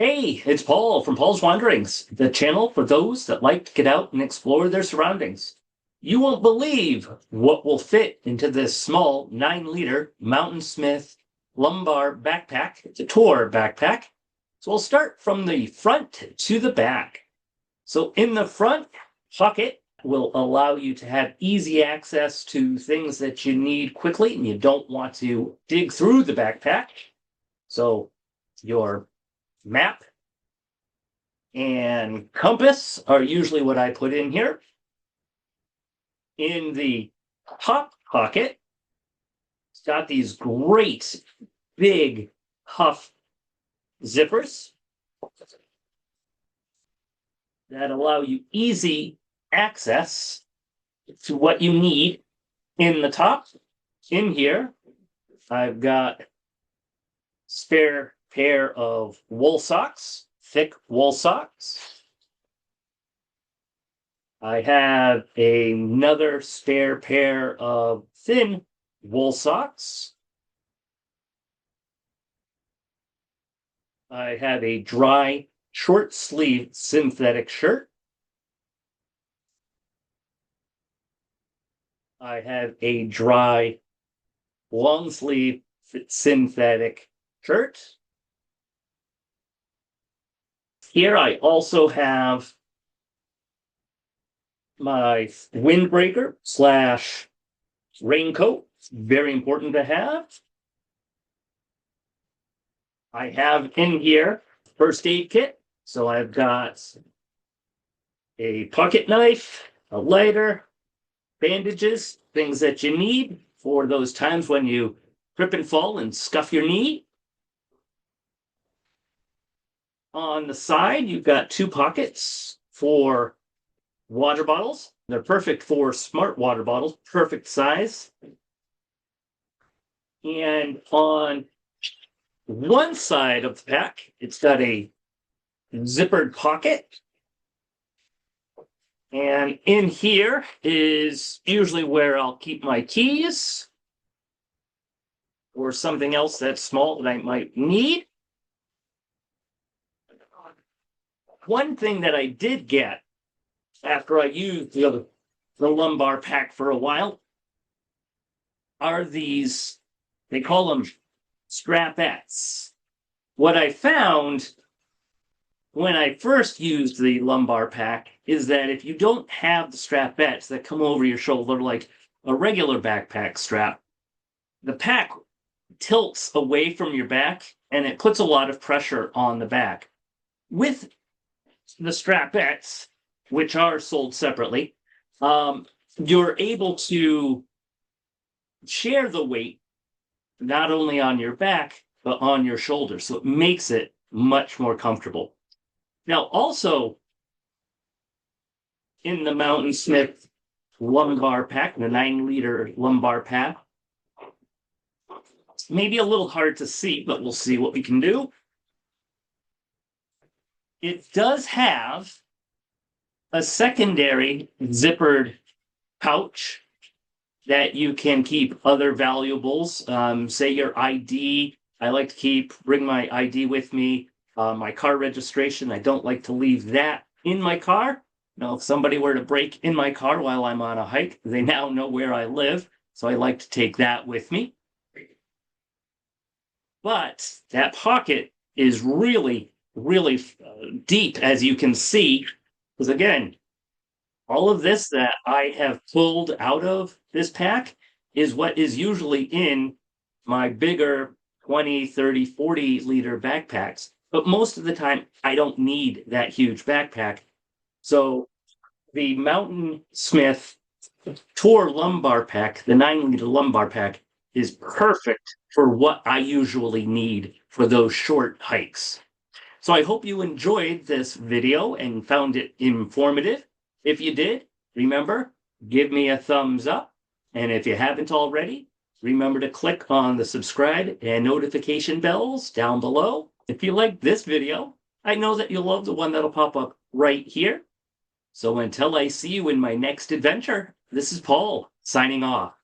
Hey, it's Paul from Paul's Wanderings, the channel for those that like to get out and explore their surroundings. You won't believe what will fit into this small 9-liter Mountainsmith Lumbar Backpack. It's a tour backpack. So we'll start from the front to the back. So in the front pocket will allow you to have easy access to things that you need quickly and you don't want to dig through the backpack. So your map and compass are usually what I put in here. In the top pocket, it's got these great big cuff zippers that allow you easy access to what you need in the top. In here, I've got spare pair of wool socks, thick wool socks. I have another spare pair of thin wool socks. I have a dry, short sleeve synthetic shirt. I have a dry, long sleeve synthetic shirt. Here I also have my windbreaker / raincoat. It's very important to have. I have in here first aid kit. So I've got a pocket knife, a lighter, bandages, things that you need for those times when you trip and fall and scuff your knee. On the side, you've got 2 pockets for water bottles. They're perfect for smart water bottles, perfect size. And on one side of the pack, it's got a zippered pocket. And in here is usually where I'll keep my keys or something else that's small that I might need. One thing that I did get after I used the lumbar pack for a while are these, they call them strapettes. What I found when I first used the lumbar pack is that if you don't have the strapettes that come over your shoulder like a regular backpack strap, the pack tilts away from your back and it puts a lot of pressure on the back. With the strapettes, which are sold separately, you're able to share the weight not only on your back, but on your shoulders. So it makes it much more comfortable. Now, also in the Mountainsmith Lumbar Pack, the 9-liter lumbar pack, maybe a little hard to see, but we'll see what we can do. It does have a secondary zippered pouch that you can keep other valuables. Say your ID. I like to bring my ID with me. My car registration. I don't like to leave that in my car. Now, if somebody were to break in my car while I'm on a hike, they now know where I live. So I like to take that with me. But that pocket is really deep, as you can see, because again, all of this that I have pulled out of this pack is what is usually in my bigger 20, 30, 40-liter backpacks. But most of the time, I don't need that huge backpack. So the Mountainsmith Tour Lumbar Pack, the 9-liter lumbar pack, is perfect for what I usually need for those short hikes. So I hope you enjoyed this video and found it informative. If you did, remember, give me a thumbs up. And if you haven't already, remember to click on the subscribe and notification bells down below. If you like this video, I know that you'll love the one that'll pop up right here. So until I see you in my next adventure, this is Paul signing off.